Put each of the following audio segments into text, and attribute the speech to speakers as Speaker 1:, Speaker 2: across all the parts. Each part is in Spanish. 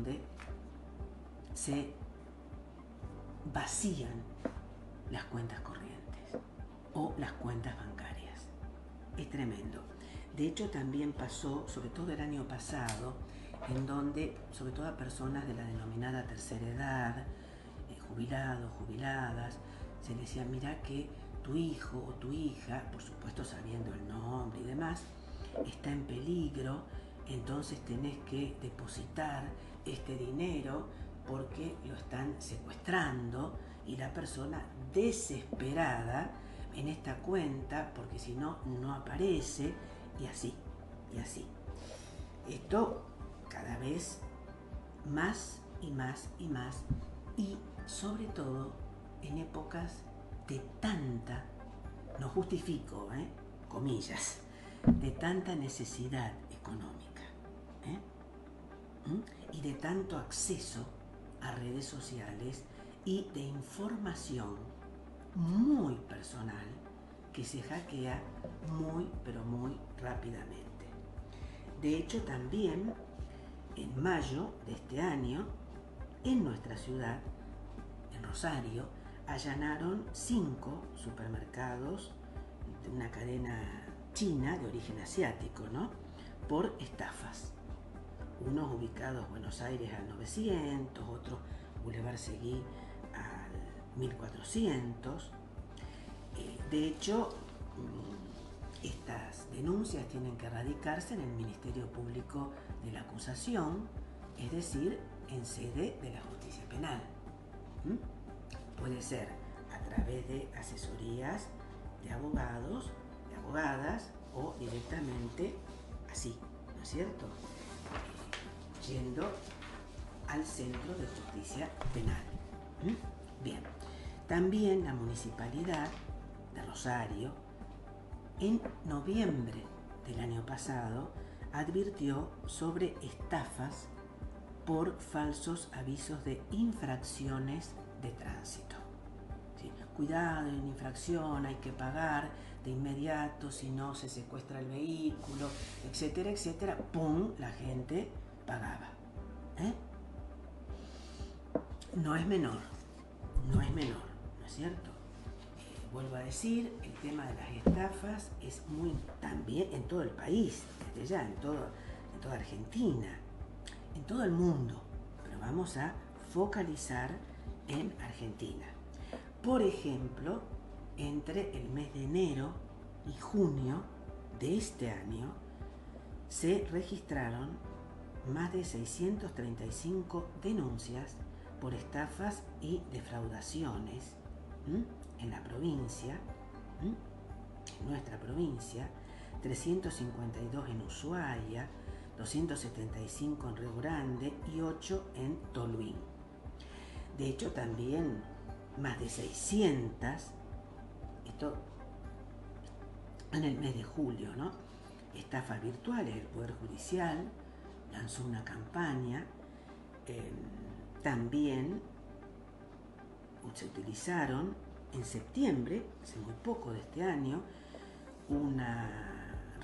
Speaker 1: donde se vacían las cuentas corrientes o las cuentas bancarias. Es tremendo. De hecho, también pasó, sobre todo el año pasado, en donde, sobre todo a personas de la denominada tercera edad, jubilados, jubiladas, se les decía, mira que tu hijo o tu hija, por supuesto sabiendo el nombre y demás, está en peligro, entonces tenés que depositar este dinero porque lo están secuestrando, y la persona desesperada en esta cuenta porque si no, no aparece, y así, y así. Esto cada vez más y más y más, y sobre todo en épocas de tanta, no justifico, comillas, de tanta necesidad económica, y de tanto acceso a redes sociales y de información muy personal que se hackea muy pero muy rápidamente. De hecho, también en mayo de este año, en nuestra ciudad, en Rosario, allanaron 5 supermercados de una cadena china de origen asiático, ¿no?, por estafas. Unos ubicados Buenos Aires al 900, otros Boulevard Seguí al 1400. De hecho, estas denuncias tienen que radicarse en el Ministerio Público de la Acusación, es decir, en sede de la justicia penal. Puede ser a través de asesorías de abogados, de abogadas, o directamente así, ¿no es cierto?, yendo al Centro de Justicia Penal. Bien, también la Municipalidad de Rosario, en noviembre del año pasado, advirtió sobre estafas por falsos avisos de infracciones de tránsito. ¿Sí? Cuidado, en infracción hay que pagar de inmediato, si no se secuestra el vehículo, etcétera, etcétera. ¡Pum!, la gente pagaba. No es menor, no es menor, ¿no es cierto? Vuelvo a decir, el tema de las estafas es muy también en todo el país, desde ya, en toda Argentina, en todo el mundo, pero vamos a focalizar en Argentina. Por ejemplo, entre el mes de enero y junio de este año se registraron más de 635 denuncias por estafas y defraudaciones en la provincia, en nuestra provincia, 352 en Ushuaia, 275 en Río Grande y 8 en Tolhuin. De hecho, también más de 600, esto en el mes de julio, ¿no?, estafas virtuales. El Poder Judicial lanzó una campaña. También se utilizaron en septiembre, hace muy poco de este año, una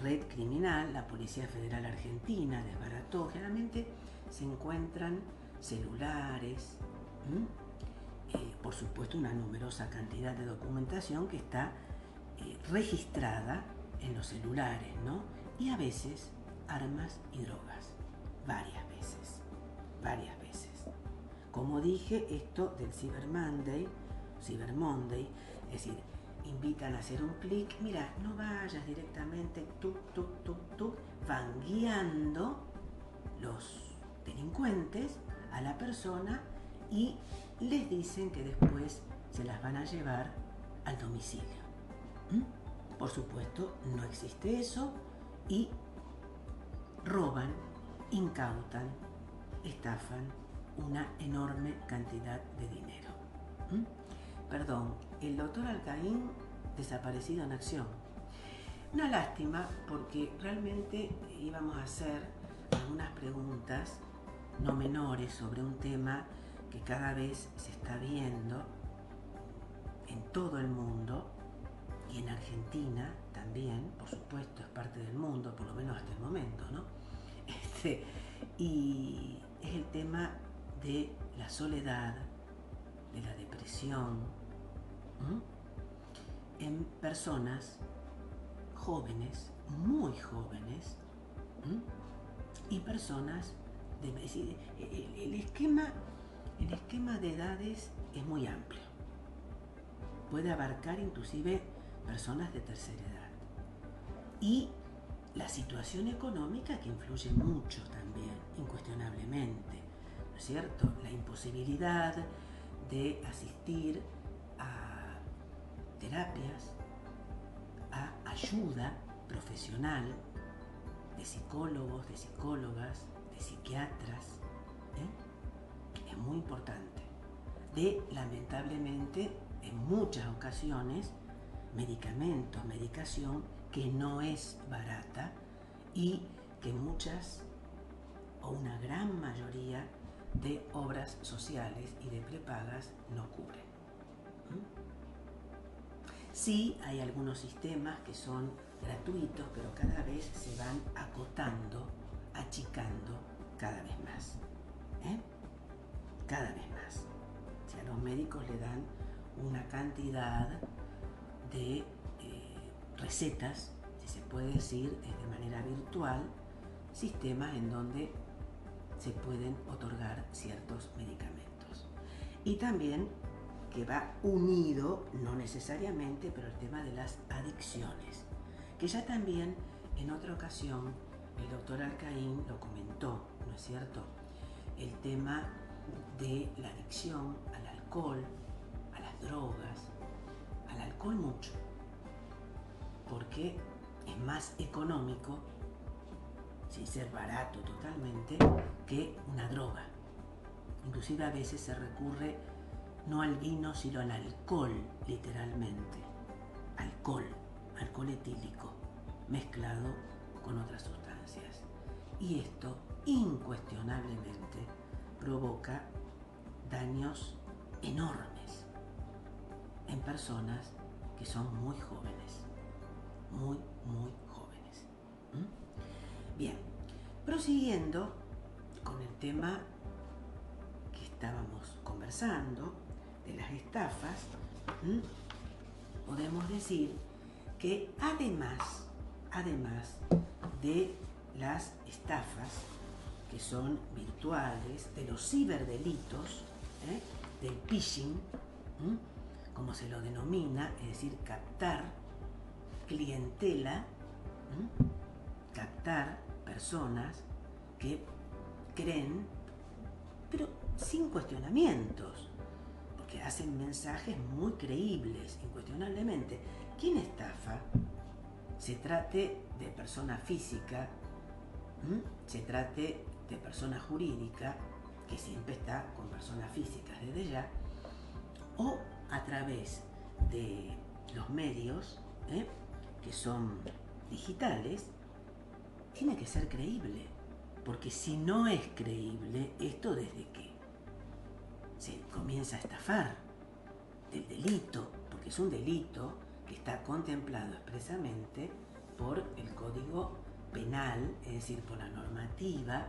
Speaker 1: red criminal, la Policía Federal Argentina desbarató. Generalmente se encuentran celulares, por supuesto una numerosa cantidad de documentación que está registrada en los celulares, ¿no?, y a veces armas y drogas, varias veces. Como dije, esto del Cyber Monday, es decir, invitan a hacer un clic, mira, no vayas directamente, van guiando los delincuentes a la persona y les dicen que después se las van a llevar al domicilio. Por supuesto, no existe eso, y roban, incautan, estafan una enorme cantidad de dinero. Perdón, el doctor Alcaín desaparecido en acción. Una lástima, porque realmente íbamos a hacer algunas preguntas no menores sobre un tema que cada vez se está viendo en todo el mundo, y en Argentina también, por supuesto, es parte del mundo, por lo menos hasta el momento, ¿no? Y es el tema de la soledad, de la depresión, en personas jóvenes, muy jóvenes, y personas de... Es decir, el esquema de edades es muy amplio. Puede abarcar inclusive personas de tercera edad. Y la situación económica que influye mucho también, incuestionablemente, ¿no es cierto? La imposibilidad de asistir a terapias, a ayuda profesional de psicólogos, de psicólogas, de psiquiatras, es muy importante. De, lamentablemente, en muchas ocasiones, medicamentos, medicación que no es barata y que muchas o una gran mayoría de obras sociales y de prepagas no cubren. Sí, hay algunos sistemas que son gratuitos, pero cada vez se van acotando, achicando cada vez más. Cada vez más. Si a los médicos le dan una cantidad de recetas, si se puede decir, de manera virtual, sistemas en donde se pueden otorgar ciertos medicamentos. Y también que va unido, no necesariamente, pero el tema de las adicciones, que ya también en otra ocasión el doctor Alcaín lo comentó, ¿no es cierto? El tema de la adicción al alcohol, a las drogas, al alcohol mucho, porque es más económico, sin ser barato totalmente, que una droga. Inclusive a veces se recurre no al vino, sino al alcohol, literalmente. Alcohol etílico, mezclado con otras sustancias. Y esto, incuestionablemente, provoca daños enormes en personas que son muy jóvenes. Muy jóvenes. Bien, prosiguiendo con el tema que estábamos conversando, de las estafas, podemos decir que además de las estafas que son virtuales, de los ciberdelitos, del phishing, como se lo denomina, es decir, captar clientela, captar personas que creen, pero sin cuestionamientos, porque hacen mensajes muy creíbles, incuestionablemente. ¿Quién estafa? Se trate de persona física, se trate de persona jurídica, que siempre está con personas físicas desde ya, o a través de los medios, que son digitales, tiene que ser creíble, porque si no es creíble, esto desde que se comienza a estafar del delito, porque es un delito que está contemplado expresamente por el Código Penal, es decir, por la normativa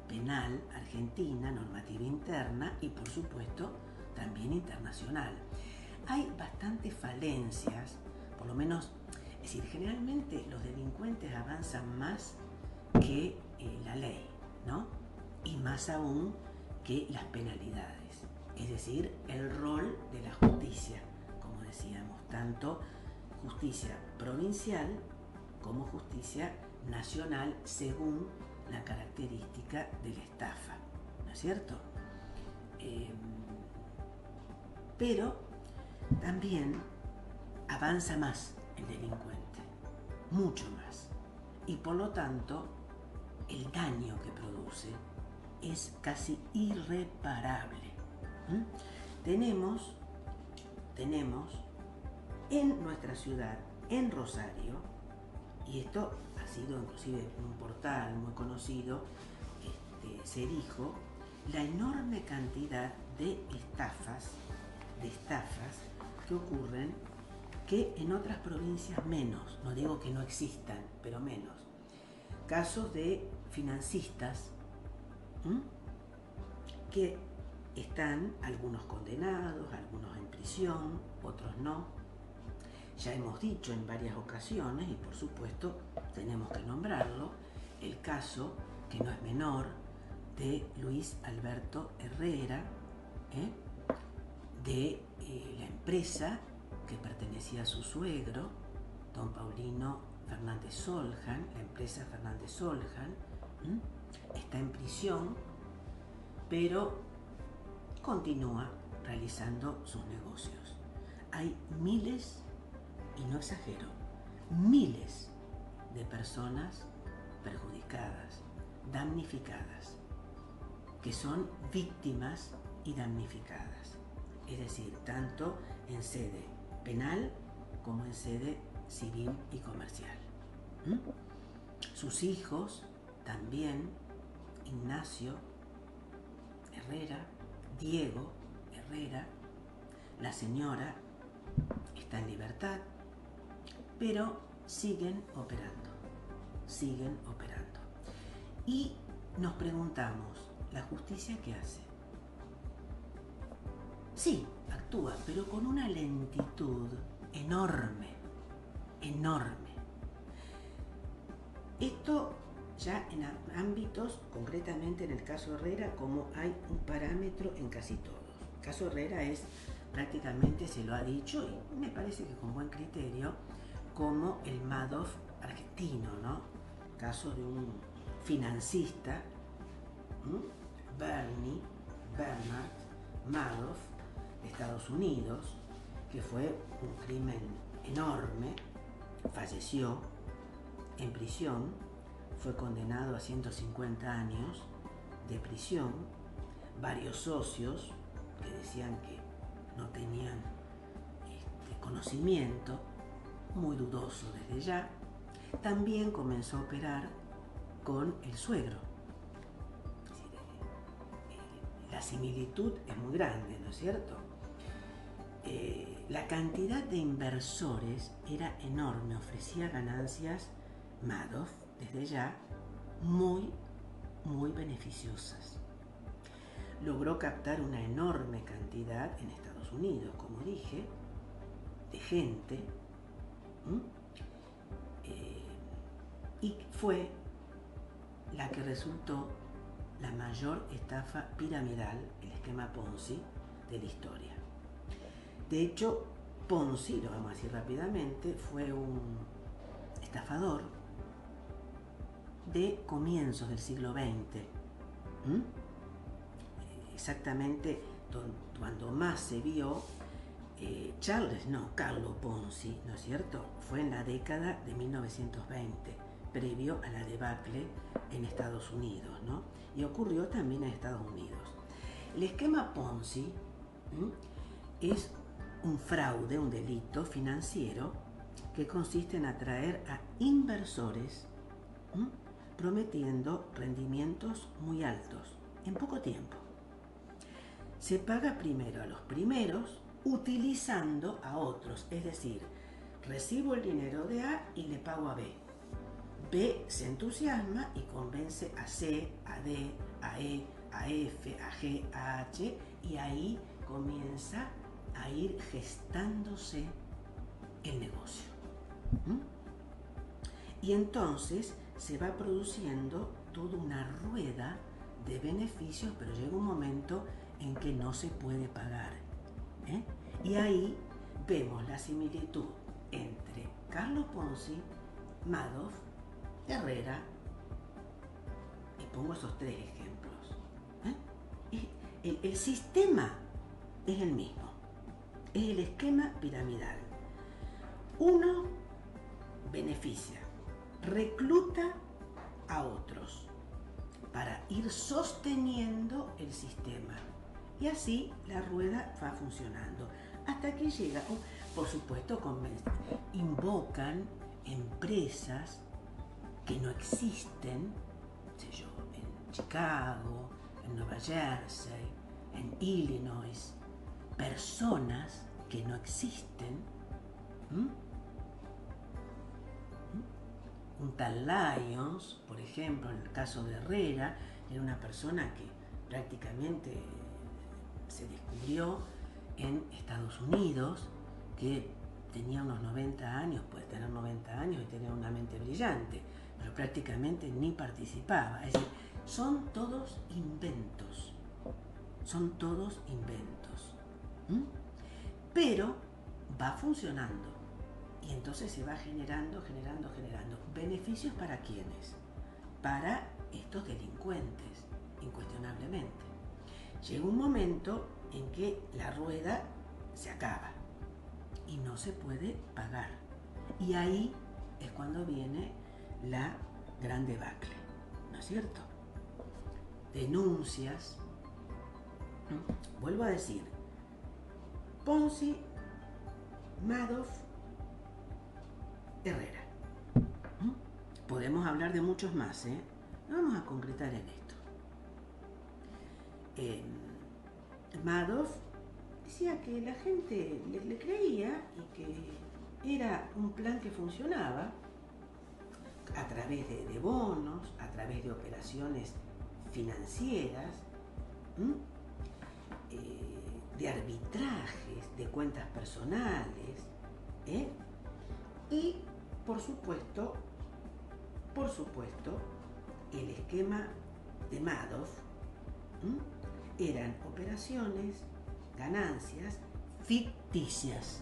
Speaker 1: penal argentina, normativa interna y por supuesto también internacional. Hay bastantes falencias, por lo menos, es decir, generalmente los delincuentes avanzan más que la ley, ¿no? Y más aún que las penalidades, es decir, el rol de la justicia, como decíamos, tanto justicia provincial como justicia nacional según la característica de la estafa, ¿no es cierto? Pero también avanza más el delincuente, mucho más, y por lo tanto el daño que produce es casi irreparable. Tenemos en nuestra ciudad, en Rosario, y esto ha sido inclusive en un portal muy conocido, se dijo la enorme cantidad de estafas que ocurren, que en otras provincias menos, no digo que no existan, pero menos. Casos de financistas que están algunos condenados, algunos en prisión, otros no. Ya hemos dicho en varias ocasiones, y por supuesto tenemos que nombrarlo, el caso, que no es menor, de Luis Alberto Herrera, de la empresa que pertenecía a su suegro, don Paulino Fernández Soljan, la empresa Fernández Soljan, está en prisión, pero continúa realizando sus negocios. Hay miles, y no exagero, miles de personas perjudicadas, damnificadas, que son víctimas y damnificadas. Es decir, tanto en sede penal como en sede civil y comercial. Sus hijos también, Ignacio Herrera, Diego Herrera, la señora está en libertad, pero siguen operando. Y nos preguntamos, ¿la justicia qué hace? Sí, actúa, pero con una lentitud enorme. Esto ya en ámbitos, concretamente en el caso Herrera, como hay un parámetro en casi todos. El caso Herrera es prácticamente, se lo ha dicho, y me parece que con buen criterio, como el Madoff argentino, ¿no? Caso de un financista, Bernard Madoff, de Estados Unidos, que fue un crimen enorme, falleció en prisión, fue condenado a 150 años de prisión, varios socios que decían que no tenían conocimiento, muy dudoso desde ya. También comenzó a operar con el suegro. La similitud es muy grande, ¿no es cierto? La cantidad de inversores era enorme, ofrecía ganancias Madoff desde ya muy beneficiosas. Logró captar una enorme cantidad en Estados Unidos, como dije, de gente, y fue la que resultó la mayor estafa piramidal, el esquema Ponzi, de la historia. De hecho, Ponzi, lo vamos a decir rápidamente, fue un estafador de comienzos del siglo XX. Exactamente cuando más se vio, Carlo Ponzi, ¿no es cierto? Fue en la década de 1920, previo a la debacle en Estados Unidos, ¿no? Y ocurrió también en Estados Unidos. El esquema Ponzi es un fraude, un delito financiero que consiste en atraer a inversores prometiendo rendimientos muy altos en poco tiempo. Se paga primero a los primeros utilizando a otros, es decir, recibo el dinero de A y le pago a B. B se entusiasma y convence a C, a D, a E, a F, a G, a H, y ahí comienza a ir gestándose el negocio. Y entonces se va produciendo toda una rueda de beneficios, pero llega un momento en que no se puede pagar. Y ahí vemos la similitud entre Carlo Ponzi, Madoff, Herrera, y pongo esos tres ejemplos. El sistema es el mismo, es el esquema piramidal. Uno beneficia, recluta a otros para ir sosteniendo el sistema. Y así la rueda va funcionando hasta que llega, por supuesto, invocan empresas que no existen, en Chicago, en Nueva Jersey, en Illinois, personas que no existen. Un tal Lyons, por ejemplo, en el caso de Herrera, era una persona que prácticamente se descubrió en Estados Unidos, que tenía unos 90 años, puede tener 90 años y tener una mente brillante, pero prácticamente ni participaba. Es decir, son todos inventos, son todos inventos. Pero va funcionando y entonces se va generando. ¿Beneficios para quiénes? Para estos delincuentes, incuestionablemente. Llega un momento en que la rueda se acaba y no se puede pagar. Y ahí es cuando viene la gran debacle, ¿no es cierto? Denuncias. Vuelvo a decir, Ponzi, Madoff, Herrera. Podemos hablar de muchos más, ¿eh? Vamos a concretar en esto. Madoff decía que la gente le creía y que era un plan que funcionaba a través de bonos, a través de operaciones financieras, de arbitrajes, de cuentas personales, y por supuesto, el esquema de Madoff eran operaciones, ganancias ficticias,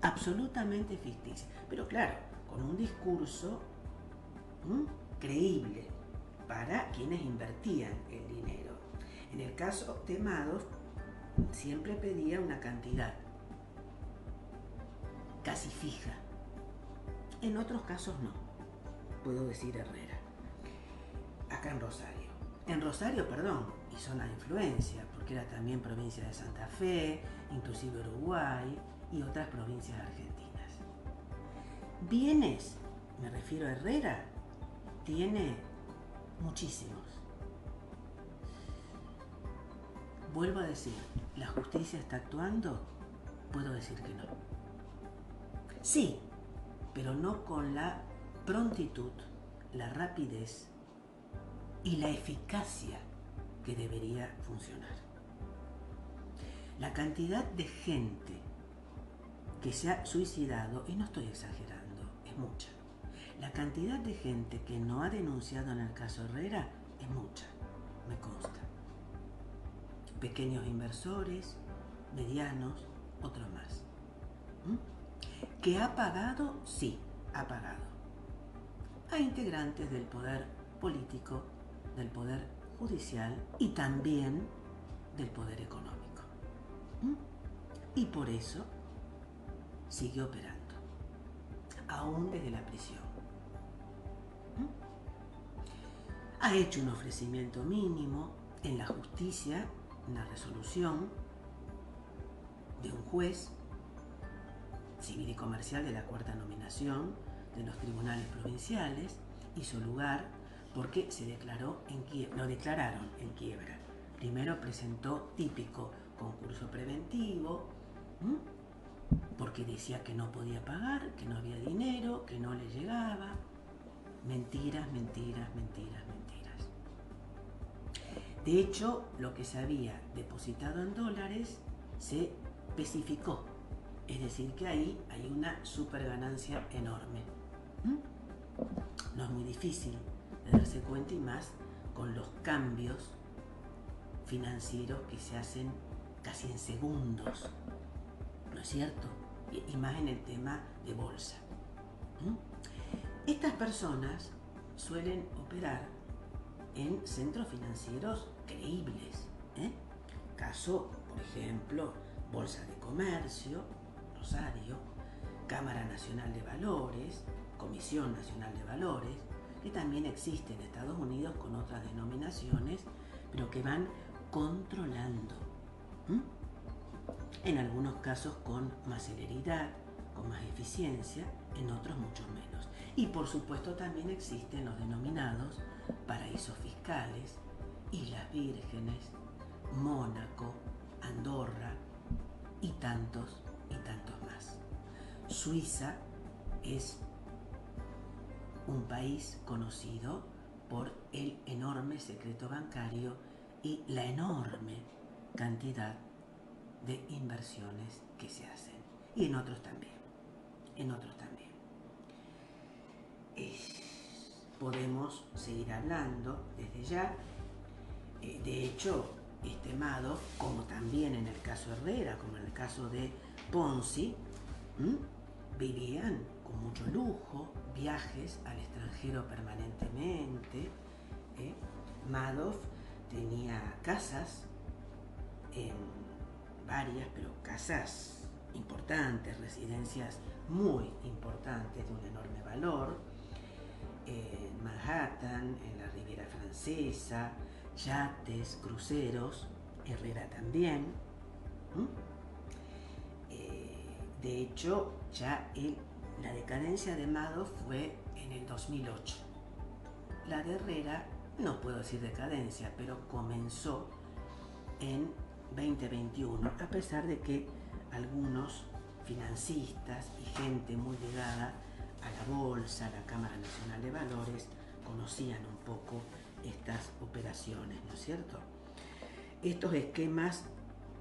Speaker 1: absolutamente ficticias, pero claro, con un discurso creíble para quienes invertían el dinero. En el caso de Madoff, siempre pedía una cantidad casi fija. En otros casos no. Puedo decir Herrera. Acá en Rosario, y zona de influencia, porque era también provincia de Santa Fe, inclusive Uruguay y otras provincias argentinas. Bienes, me refiero a Herrera, tiene muchísimos. Vuelvo a decir, ¿la justicia está actuando? Puedo decir que no. Sí, pero no con la prontitud, la rapidez y la eficacia que debería funcionar. La cantidad de gente que se ha suicidado, y no estoy exagerando, es mucha. La cantidad de gente que no ha denunciado en el caso Herrera es mucha, me consta. Pequeños inversores, medianos, otros más. ¿Que ha pagado? Sí, ha pagado. A integrantes del poder político, del poder judicial y también del poder económico. Y por eso sigue operando, aún desde la prisión. Ha hecho un ofrecimiento mínimo en la justicia, una resolución de un juez civil y comercial de la cuarta nominación de los tribunales provinciales, hizo lugar porque se declaró lo declararon en quiebra. Primero presentó típico concurso preventivo, porque decía que no podía pagar, que no había dinero, que no le llegaba. Mentiras. De hecho, lo que se había depositado en dólares se especificó. Es decir, que ahí hay una super ganancia enorme. No es muy difícil de darse cuenta, y más con los cambios financieros que se hacen casi en segundos, ¿no es cierto? Y más en el tema de bolsa. Estas personas suelen operar en centros financieros creíbles. Caso, por ejemplo, Bolsa de Comercio, Rosario, Cámara Nacional de Valores, Comisión Nacional de Valores, que también existe en Estados Unidos con otras denominaciones, pero que van controlando. En algunos casos con más celeridad, con más eficiencia, en otros mucho menos. Y por supuesto también existen los denominados paraísos fiscales, Islas Vírgenes, Mónaco, Andorra y tantos más. Suiza es un país conocido por el enorme secreto bancario y la enorme cantidad de inversiones que se hacen. Y en otros también. En otros también. Podemos seguir hablando desde ya. De hecho, este Madoff, como también en el caso Herrera, como en el caso de Ponzi, vivían con mucho lujo, viajes al extranjero permanentemente. Madoff tenía casas, en varias, pero casas importantes, residencias muy importantes de un enorme valor, en Manhattan, en la Riviera Francesa, yates, cruceros, Herrera también. De hecho, ya la decadencia de Madoff fue en el 2008. La de Herrera, no puedo decir decadencia, pero comenzó en 2021, a pesar de que algunos financistas y gente muy ligada a la bolsa, a la Cámara Nacional de Valores, conocían un poco estas operaciones, ¿no es cierto? Estos esquemas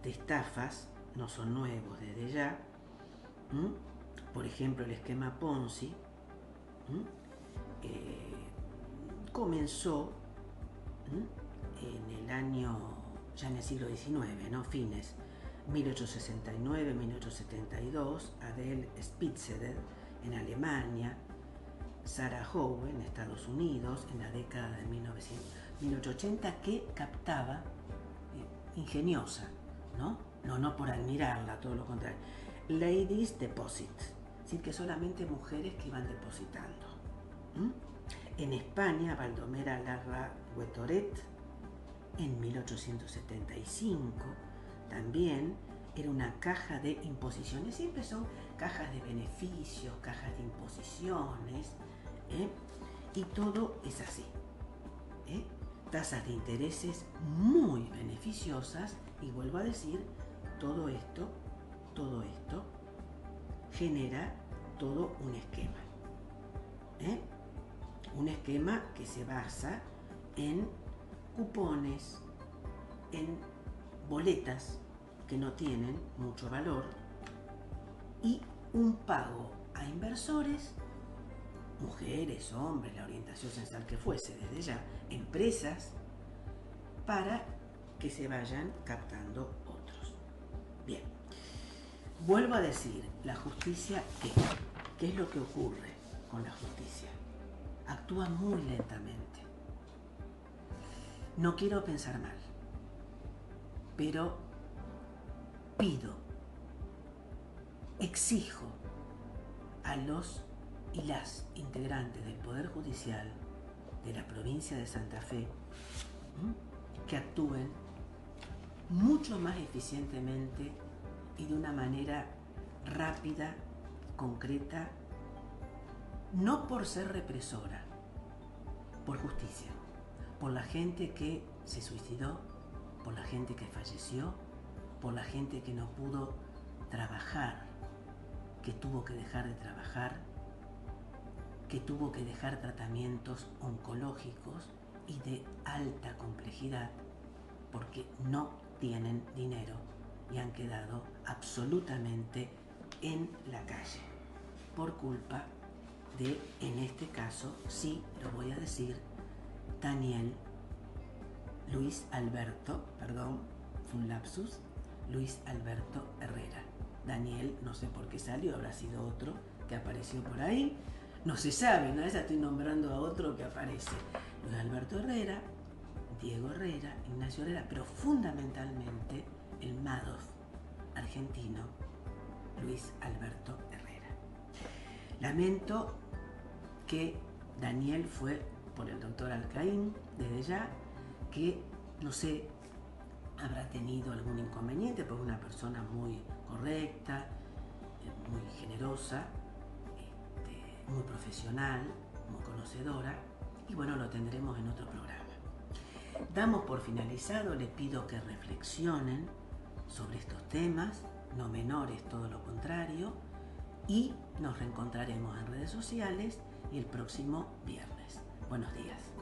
Speaker 1: de estafas no son nuevos desde ya. Por ejemplo, el esquema Ponzi comenzó en el año, ya en el siglo XIX, ¿no? Fines 1869, 1872, Adele Spitzeder en Alemania, Sarah Howe en Estados Unidos en la década de 1880, que captaba, ingeniosa, ¿no? No por admirarla, todo lo contrario, Ladies Deposit, es decir, que solamente mujeres que iban depositando. En España, Baldomera Larra Huetoret, en 1875, también era una caja de imposiciones. Siempre son cajas de beneficios, cajas de imposiciones, y todo es así. Tasas de intereses muy beneficiosas, y vuelvo a decir, todo esto genera todo un esquema. Un esquema que se basa en cupones, en boletas que no tienen mucho valor y un pago a inversores, mujeres, hombres, la orientación sexual que fuese, desde ya, empresas, para que se vayan captando otros. Bien, vuelvo a decir, la justicia, ¿qué es lo que ocurre con la justicia? Actúa muy lentamente. No quiero pensar mal, pero pido, exijo a los y las integrantes del Poder Judicial de la provincia de Santa Fe que actúen mucho más eficientemente y de una manera rápida, concreta, no por ser represora, por justicia, por la gente que se suicidó, por la gente que falleció, por la gente que no pudo trabajar, que tuvo que dejar de trabajar, que tuvo que dejar tratamientos oncológicos y de alta complejidad porque no tienen dinero y han quedado absolutamente en la calle por culpa de, en este caso, sí lo voy a decir, Daniel Luis Alberto, perdón, fue un lapsus, Luis Alberto Herrera. Daniel, no sé por qué salió, habrá sido otro que apareció por ahí, no se sabe, una vez estoy nombrando a otro que aparece. Luis Alberto Herrera, Diego Herrera, Ignacio Herrera, pero fundamentalmente el Madoff argentino, Luis Alberto Herrera. Lamento que Daniel fue por el doctor Alcaín, desde ya, que no sé, habrá tenido algún inconveniente, porque es una persona muy correcta, muy generosa, muy profesional, muy conocedora, y bueno, lo tendremos en otro programa. Damos por finalizado, les pido que reflexionen sobre estos temas, no menores, todo lo contrario, y nos reencontraremos en redes sociales y el próximo viernes. Buenos días.